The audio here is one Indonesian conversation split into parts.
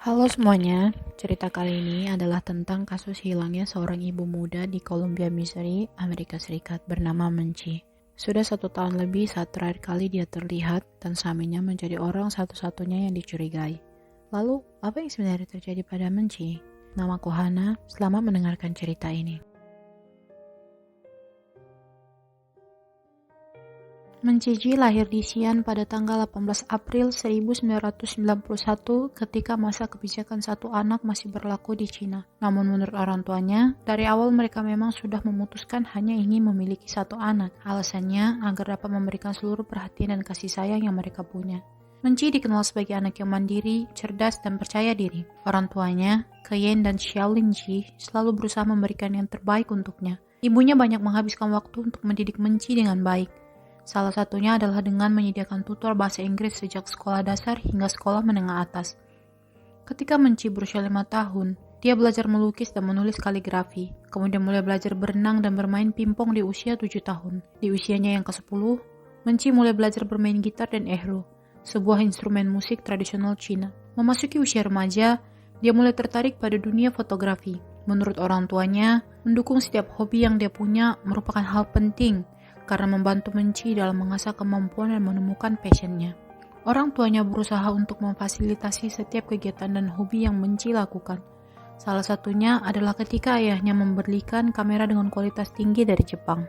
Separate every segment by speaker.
Speaker 1: Halo semuanya, cerita kali ini adalah tentang kasus hilangnya seorang ibu muda di Columbia, Missouri, Amerika Serikat bernama Menchi. Sudah 1 tahun lebih saat terakhir kali dia terlihat dan suaminya menjadi orang satu-satunya yang dicurigai. Lalu, apa yang sebenarnya terjadi pada Menchi? Namaku Hana, selamat mendengarkan cerita ini. Menchiji lahir di Xi'an pada tanggal 18 April 1991 ketika masa kebijakan satu anak masih berlaku di Cina. Namun menurut orang tuanya, dari awal mereka memang sudah memutuskan hanya ingin memiliki satu anak. Alasannya agar dapat memberikan seluruh perhatian dan kasih sayang yang mereka punya. Menchi dikenal sebagai anak yang mandiri, cerdas, dan percaya diri. Orang tuanya, Keyen dan Xiaolin Ji, selalu berusaha memberikan yang terbaik untuknya. Ibunya banyak menghabiskan waktu untuk mendidik Menchi dengan baik. Salah satunya adalah dengan menyediakan tutor bahasa Inggris sejak sekolah dasar hingga sekolah menengah atas. Ketika Menchi berusia 5 tahun, dia belajar melukis dan menulis kaligrafi, kemudian mulai belajar berenang dan bermain pingpong di usia 7 tahun. Di usianya yang ke-10, Menchi mulai belajar bermain gitar dan erhu, sebuah instrumen musik tradisional Cina. Memasuki usia remaja, dia mulai tertarik pada dunia fotografi. Menurut orang tuanya, mendukung setiap hobi yang dia punya merupakan hal penting karena membantu Menchi dalam mengasah kemampuan dan menemukan passionnya. Orang tuanya berusaha untuk memfasilitasi setiap kegiatan dan hobi yang Menchi lakukan. Salah satunya adalah ketika ayahnya membelikan kamera dengan kualitas tinggi dari Jepang.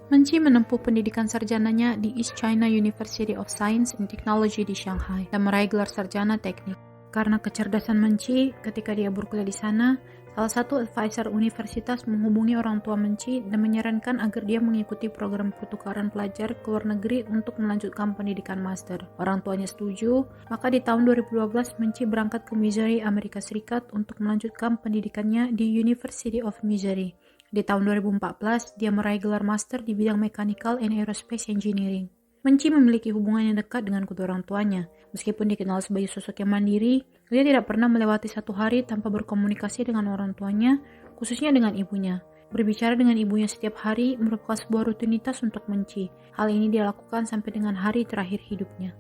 Speaker 1: Menchi menempuh pendidikan sarjananya di East China University of Science and Technology di Shanghai dan meraih gelar sarjana teknik. Karena kecerdasan Menchi ketika dia berkuliah di sana, salah satu advisor universitas menghubungi orang tua Menchi dan menyarankan agar dia mengikuti program pertukaran pelajar ke luar negeri untuk melanjutkan pendidikan master. Orang tuanya setuju, maka di tahun 2012 Menchi berangkat ke Missouri, Amerika Serikat untuk melanjutkan pendidikannya di University of Missouri. Di tahun 2014, dia meraih gelar master di bidang Mechanical and Aerospace Engineering. Menchi memiliki hubungan yang dekat dengan kedua orang tuanya. Meskipun dikenal sebagai sosok yang mandiri, dia tidak pernah melewati satu hari tanpa berkomunikasi dengan orang tuanya, khususnya dengan ibunya. Berbicara dengan ibunya setiap hari merupakan sebuah rutinitas untuk Menchi. Hal ini dia lakukan sampai dengan hari terakhir hidupnya.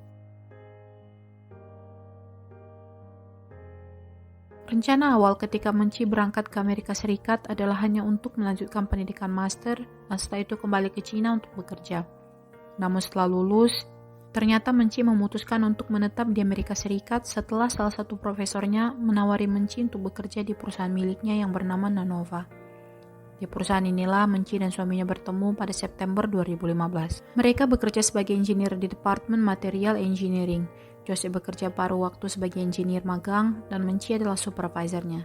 Speaker 1: Rencana awal ketika Menchi berangkat ke Amerika Serikat adalah hanya untuk melanjutkan pendidikan master dan setelah itu kembali ke Cina untuk bekerja. Namun setelah lulus, ternyata Menchi memutuskan untuk menetap di Amerika Serikat setelah salah satu profesornya menawari Menchi untuk bekerja di perusahaan miliknya yang bernama Nanova. Di perusahaan inilah Menchi dan suaminya bertemu pada September 2015. Mereka bekerja sebagai engineer di Departemen Material Engineering. Joseph bekerja paruh waktu sebagai engineer magang dan Menchi adalah supervisornya.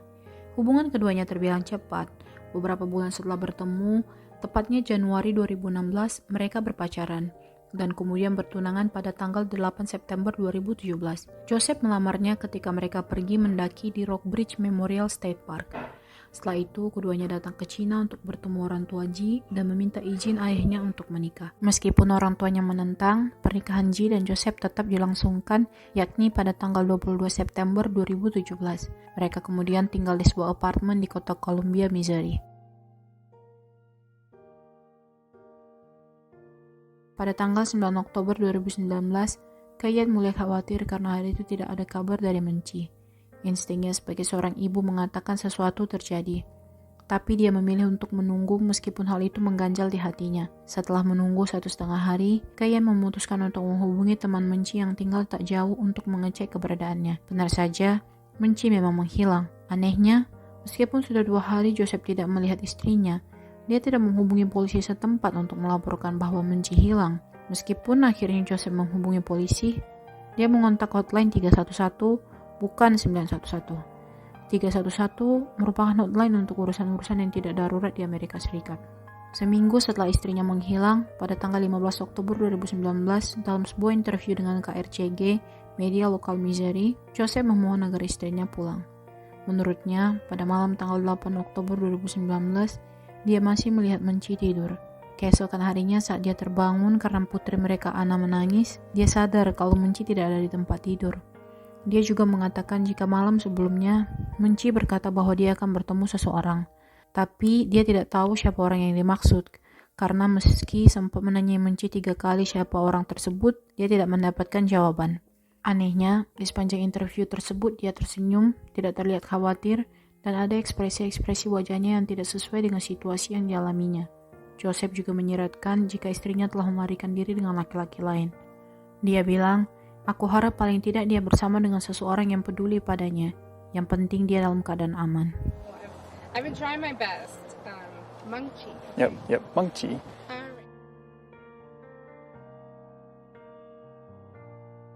Speaker 1: Hubungan keduanya terbilang cepat. Beberapa bulan setelah bertemu, tepatnya Januari 2016, mereka berpacaran dan kemudian bertunangan pada tanggal 8 September 2017. Joseph melamarnya ketika mereka pergi mendaki di Rockbridge Memorial State Park. Setelah itu, keduanya datang ke Cina untuk bertemu orang tua Ji dan meminta izin ayahnya untuk menikah. Meskipun orang tuanya menentang, pernikahan Ji dan Joseph tetap dilangsungkan, yakni pada tanggal 22 September 2017. Mereka kemudian tinggal di sebuah apartemen di kota Columbia, Missouri. Pada tanggal 9 Oktober 2019, Keyen mulai khawatir karena hari itu tidak ada kabar dari Menchi. Instingnya sebagai seorang ibu mengatakan sesuatu terjadi. Tapi dia memilih untuk menunggu meskipun hal itu mengganjal di hatinya. Setelah menunggu 1,5 hari, Keyen memutuskan untuk menghubungi teman Menchi yang tinggal tak jauh untuk mengecek keberadaannya. Benar saja, Menchi memang menghilang. Anehnya, meskipun sudah 2 hari Joseph tidak melihat istrinya, dia tidak menghubungi polisi setempat untuk melaporkan bahwa Menchi hilang. Meskipun akhirnya Joseph menghubungi polisi, dia mengontak hotline 311, bukan 911. 311 merupakan hotline untuk urusan-urusan yang tidak darurat di Amerika Serikat. Seminggu setelah istrinya menghilang, pada tanggal 15 Oktober 2019, dalam sebuah interview dengan KRCG, media lokal Missouri, Joseph memohon agar istrinya pulang. Menurutnya, pada malam tanggal 8 Oktober 2019, dia masih melihat Menchi tidur. Keesokan harinya saat dia terbangun karena putri mereka Anna menangis, dia sadar kalau Menchi tidak ada di tempat tidur. Dia juga mengatakan jika malam sebelumnya, Menchi berkata bahwa dia akan bertemu seseorang. Tapi dia tidak tahu siapa orang yang dimaksud, karena meski sempat menanyai Menchi 3 kali siapa orang tersebut, dia tidak mendapatkan jawaban. Anehnya, di sepanjang interview tersebut dia tersenyum, tidak terlihat khawatir, dan ada ekspresi-ekspresi wajahnya yang tidak sesuai dengan situasi yang dialaminya. Joseph juga menyiratkan jika istrinya telah melarikan diri dengan laki-laki lain. Dia bilang, "Aku harap paling tidak dia bersama dengan seseorang yang peduli padanya. Yang penting dia dalam keadaan aman."
Speaker 2: I've been trying my best. Mangchi.
Speaker 3: Yep, Mangchi.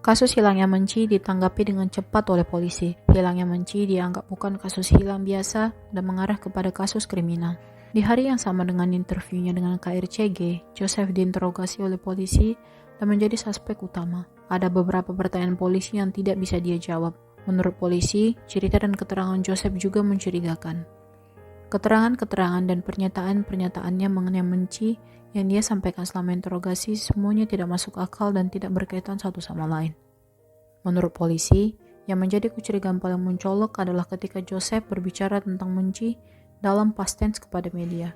Speaker 1: Kasus hilangnya Menci ditanggapi dengan cepat oleh polisi. Hilangnya Menci dianggap bukan kasus hilang biasa dan mengarah kepada kasus kriminal. Di hari yang sama dengan interviewnya dengan KRCG, Joseph diinterogasi oleh polisi dan menjadi suspek utama. Ada beberapa pertanyaan polisi yang tidak bisa dia jawab. Menurut polisi, cerita dan keterangan Joseph juga mencurigakan. Keterangan-keterangan dan pernyataan-pernyataannya mengenai Menci yang dia sampaikan selama interogasi semuanya tidak masuk akal dan tidak berkaitan satu sama lain. Menurut polisi, yang menjadi kecurigaan paling mencolok adalah ketika Joseph berbicara tentang Menci dalam past tense kepada media.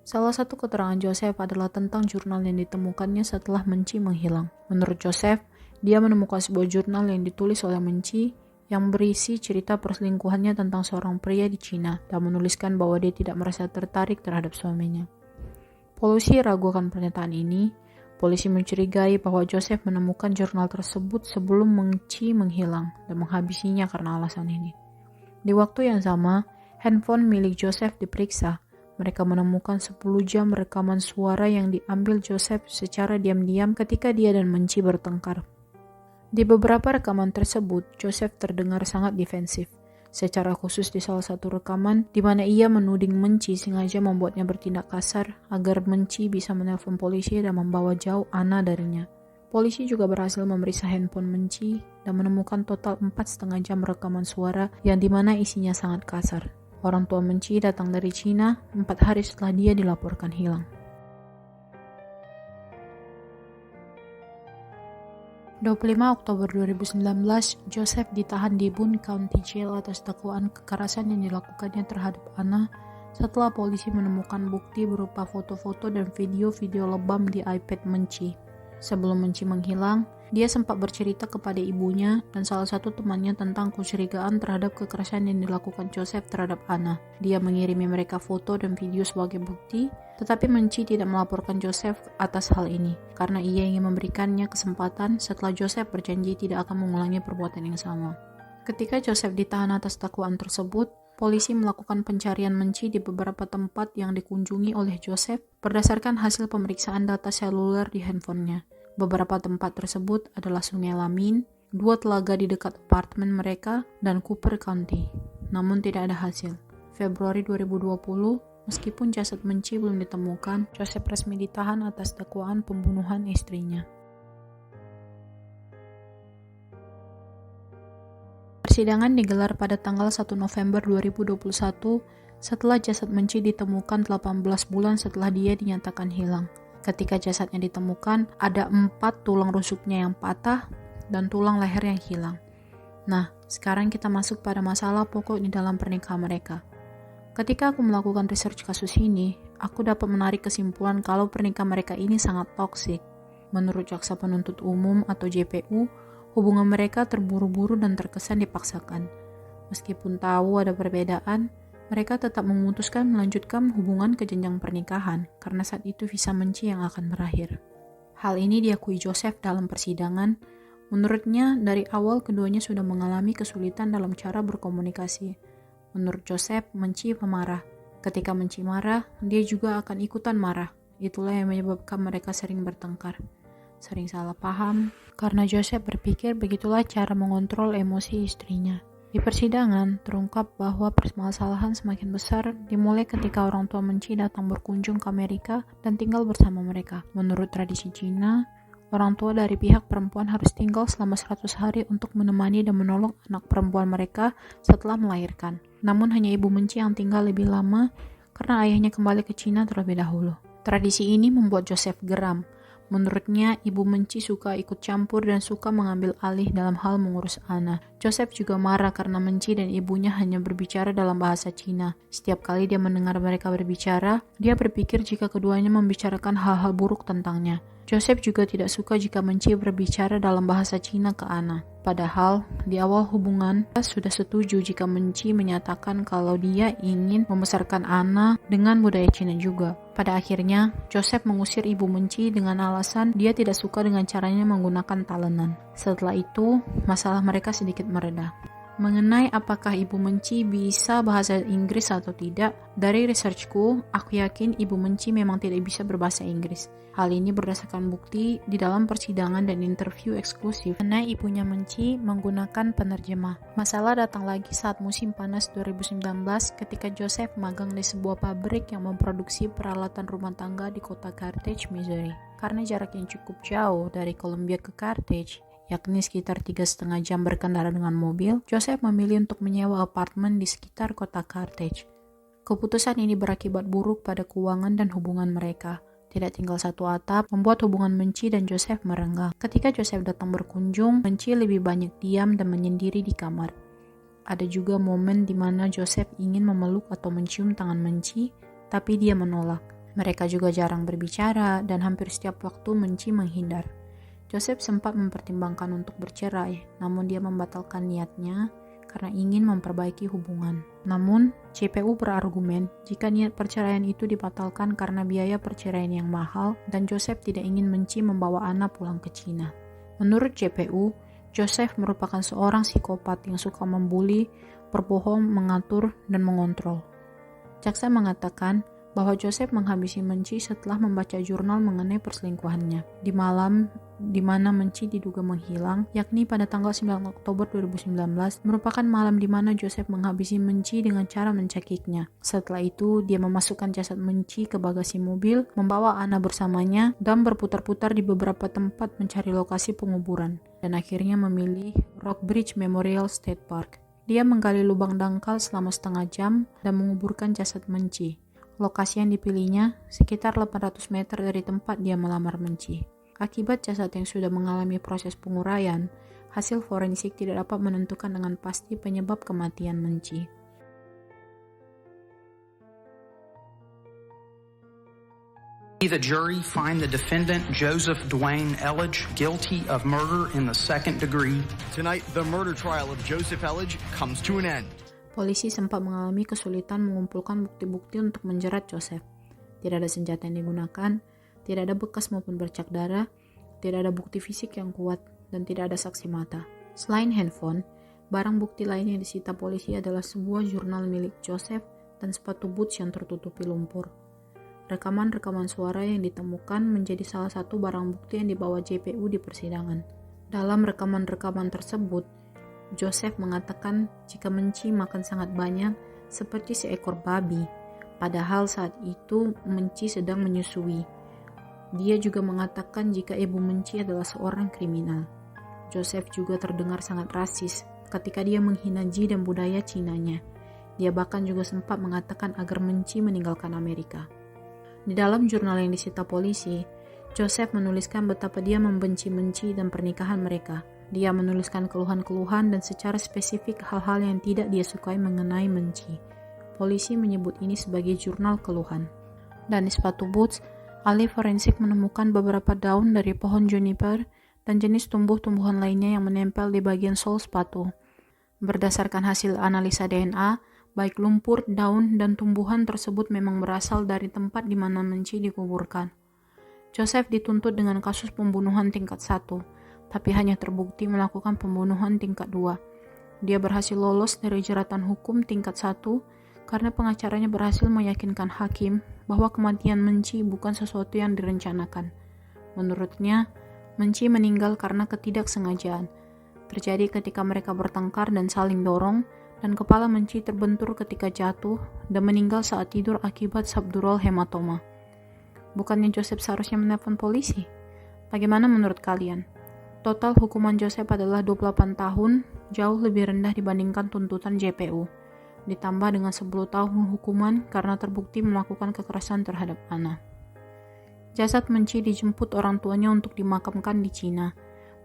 Speaker 1: Salah satu keterangan Joseph adalah tentang jurnal yang ditemukannya setelah Menci menghilang. Menurut Joseph, dia menemukan sebuah jurnal yang ditulis oleh Menci yang berisi cerita perselingkuhannya tentang seorang pria di Cina dan menuliskan bahwa dia tidak merasa tertarik terhadap suaminya. Polisi ragu akan pernyataan ini. Polisi mencurigai bahwa Joseph menemukan jurnal tersebut sebelum Menci menghilang dan menghabisinya karena alasan ini. Di waktu yang sama, handphone milik Joseph diperiksa. Mereka menemukan 10 jam rekaman suara yang diambil Joseph secara diam-diam ketika dia dan Menci bertengkar. Di beberapa rekaman tersebut, Joseph terdengar sangat defensif. Secara khusus di salah satu rekaman, di mana ia menuding Menci sengaja membuatnya bertindak kasar agar Menci bisa menelpon polisi dan membawa jauh Anna darinya. Polisi juga berhasil memeriksa handphone Menci dan menemukan total 4,5 jam rekaman suara yang dimana isinya sangat kasar. Orang tua Menci datang dari Cina 4 hari setelah dia dilaporkan hilang. 25 Oktober 2019, Joseph ditahan di Boone County Jail atas dakwaan kekerasan yang dilakukannya terhadap Anna setelah polisi menemukan bukti berupa foto-foto dan video-video lebam di iPad Menci. Sebelum Menci menghilang, dia sempat bercerita kepada ibunya dan salah satu temannya tentang kecurigaan terhadap kekerasan yang dilakukan Joseph terhadap Anna. Dia mengirimi mereka foto dan video sebagai bukti, tetapi Menci tidak melaporkan Joseph atas hal ini, karena ia ingin memberikannya kesempatan setelah Joseph berjanji tidak akan mengulangi perbuatan yang sama. Ketika Joseph ditahan atas dakwaan tersebut, polisi melakukan pencarian Menci di beberapa tempat yang dikunjungi oleh Joseph berdasarkan hasil pemeriksaan data seluler di handphonenya. Beberapa tempat tersebut adalah Sungai Lamin, 2 telaga di dekat apartemen mereka, dan Cooper County. Namun tidak ada hasil. Februari 2020, meskipun jasad Menci belum ditemukan, Joseph resmi ditahan atas dakwaan pembunuhan istrinya. Persidangan digelar pada tanggal 1 November 2021 setelah jasad Menci ditemukan 18 bulan setelah dia dinyatakan hilang. Ketika jasadnya ditemukan, ada 4 tulang rusuknya yang patah dan tulang leher yang hilang. Nah, sekarang kita masuk pada masalah pokok di dalam pernikahan mereka. Ketika aku melakukan research kasus ini, aku dapat menarik kesimpulan kalau pernikahan mereka ini sangat toksik. Menurut Jaksa Penuntut Umum atau JPU, hubungan mereka terburu-buru dan terkesan dipaksakan. Meskipun tahu ada perbedaan, mereka tetap memutuskan melanjutkan hubungan ke jenjang pernikahan karena saat itu visa Menci yang akan berakhir. Hal ini diakui Joseph dalam persidangan. Menurutnya, dari awal keduanya sudah mengalami kesulitan dalam cara berkomunikasi. Menurut Joseph, Menci pemarah. Ketika Menci marah, dia juga akan ikutan marah. Itulah yang menyebabkan mereka sering bertengkar. Sering salah paham, karena Joseph berpikir begitulah cara mengontrol emosi istrinya. Di persidangan, terungkap bahwa permasalahan semakin besar dimulai ketika orang tua Menci datang berkunjung ke Amerika dan tinggal bersama mereka. Menurut tradisi Cina, orang tua dari pihak perempuan harus tinggal selama 100 hari untuk menemani dan menolong anak perempuan mereka setelah melahirkan. Namun hanya ibu Menci yang tinggal lebih lama karena ayahnya kembali ke Cina terlebih dahulu. Tradisi ini membuat Joseph geram. Menurutnya, ibu Menci suka ikut campur dan suka mengambil alih dalam hal mengurus Anna. Joseph juga marah karena Menci dan ibunya hanya berbicara dalam bahasa Cina. Setiap kali dia mendengar mereka berbicara, dia berpikir jika keduanya membicarakan hal-hal buruk tentangnya. Joseph juga tidak suka jika Menci berbicara dalam bahasa Cina ke Anna. Padahal, di awal hubungan, dia sudah setuju jika Menci menyatakan kalau dia ingin membesarkan Anna dengan budaya Cina juga. Pada akhirnya, Joseph mengusir ibu Menci dengan alasan dia tidak suka dengan caranya menggunakan talenan. Setelah itu, masalah mereka sedikit mereda. Mengenai apakah Ibu Menci bisa bahasa Inggris atau tidak, dari researchku, aku yakin Ibu Menci memang tidak bisa berbahasa Inggris. Hal ini berdasarkan bukti di dalam persidangan dan interview eksklusif karena ibunya Menci menggunakan penerjemah. Masalah datang lagi saat musim panas 2019 ketika Joseph magang di sebuah pabrik yang memproduksi peralatan rumah tangga di kota Carthage, Missouri. Karena jarak yang cukup jauh dari Columbia ke Carthage, yakni sekitar 3,5 jam berkendara dengan mobil, Joseph memilih untuk menyewa apartemen di sekitar kota Carthage. Keputusan ini berakibat buruk pada keuangan dan hubungan mereka. Tidak tinggal satu atap, membuat hubungan Menci dan Joseph merenggang. Ketika Joseph datang berkunjung, Menci lebih banyak diam dan menyendiri di kamar. Ada juga momen di mana Joseph ingin memeluk atau mencium tangan Menci, tapi dia menolak. Mereka juga jarang berbicara dan hampir setiap waktu Menci menghindar. Joseph sempat mempertimbangkan untuk bercerai, namun dia membatalkan niatnya karena ingin memperbaiki hubungan. Namun, JPU berargumen jika niat perceraian itu dibatalkan karena biaya perceraian yang mahal dan Joseph tidak ingin Menci membawa Anna pulang ke Cina. Menurut JPU, Joseph merupakan seorang psikopat yang suka membuli, berbohong, mengatur, dan mengontrol. Jaksa mengatakan bahwa Joseph menghabisi Menci setelah membaca jurnal mengenai perselingkuhannya. Di malam di mana Menci diduga menghilang, yakni pada tanggal 9 Oktober 2019, merupakan malam di mana Joseph menghabisi Menci dengan cara mencekiknya. Setelah itu, dia memasukkan jasad Menci ke bagasi mobil, membawa Anna bersamanya, dan berputar-putar di beberapa tempat mencari lokasi penguburan, dan akhirnya memilih Rockbridge Memorial State Park. Dia menggali lubang dangkal selama setengah jam dan menguburkan jasad Menci. Lokasi yang dipilihnya sekitar 800 meter dari tempat dia melamar Menci. Akibat jasad yang sudah mengalami proses penguraian, hasil forensik tidak dapat menentukan dengan pasti penyebab kematian Menci.
Speaker 3: The jury find the defendant, Joseph Dwayne Elledge, guilty of murder in the second degree.
Speaker 4: Tonight, the murder trial of Joseph Elledge comes to an end.
Speaker 1: Polisi sempat mengalami kesulitan mengumpulkan bukti-bukti untuk menjerat Joseph. Tidak ada senjata yang digunakan, tidak ada bekas maupun bercak darah, tidak ada bukti fisik yang kuat, dan tidak ada saksi mata. Selain handphone, barang bukti lain yang disita polisi adalah sebuah jurnal milik Joseph dan sepatu boots yang tertutupi lumpur. Rekaman-rekaman suara yang ditemukan menjadi salah satu barang bukti yang dibawa JPU di persidangan. Dalam rekaman-rekaman tersebut, Joseph mengatakan jika Menci makan sangat banyak seperti seekor babi, padahal saat itu Menci sedang menyusui. Dia juga mengatakan jika ibu Menci adalah seorang kriminal. Joseph juga terdengar sangat rasis ketika dia menghina Ji dan budaya Cinanya. Dia bahkan juga sempat mengatakan agar Menci meninggalkan Amerika. Di dalam jurnal yang disita polisi, Joseph menuliskan betapa dia membenci Menci dan pernikahan mereka. Dia menuliskan keluhan-keluhan dan secara spesifik hal-hal yang tidak dia sukai mengenai Menci. Polisi menyebut ini sebagai jurnal keluhan. Dan di sepatu boots, ahli forensik menemukan beberapa daun dari pohon juniper dan jenis tumbuh-tumbuhan lainnya yang menempel di bagian sol sepatu. Berdasarkan hasil analisa DNA, baik lumpur, daun, dan tumbuhan tersebut memang berasal dari tempat di mana Menci dikuburkan. Joseph dituntut dengan kasus pembunuhan tingkat 1, tapi hanya terbukti melakukan pembunuhan tingkat 2. Dia berhasil lolos dari jeratan hukum tingkat 1 karena pengacaranya berhasil meyakinkan hakim bahwa kematian Menci bukan sesuatu yang direncanakan. Menurutnya, Menci meninggal karena ketidaksengajaan. Terjadi ketika mereka bertengkar dan saling dorong, dan kepala Menci terbentur ketika jatuh dan meninggal saat tidur akibat subdural hematoma. Bukannya Joseph seharusnya menelpon polisi? Bagaimana menurut kalian? Total hukuman Joseph adalah 28 tahun, jauh lebih rendah dibandingkan tuntutan JPU. Ditambah dengan 10 tahun hukuman karena terbukti melakukan kekerasan terhadap Anna. Jasad Menci dijemput orang tuanya untuk dimakamkan di Cina.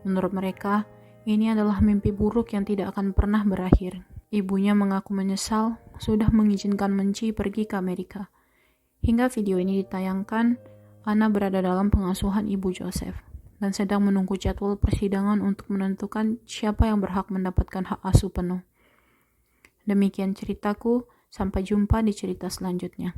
Speaker 1: Menurut mereka, ini adalah mimpi buruk yang tidak akan pernah berakhir. Ibunya mengaku menyesal sudah mengizinkan Menci pergi ke Amerika. Hingga video ini ditayangkan, Anna berada dalam pengasuhan ibu Joseph dan sedang menunggu jadwal persidangan untuk menentukan siapa yang berhak mendapatkan hak asuh penuh. Demikian ceritaku, sampai jumpa di cerita selanjutnya.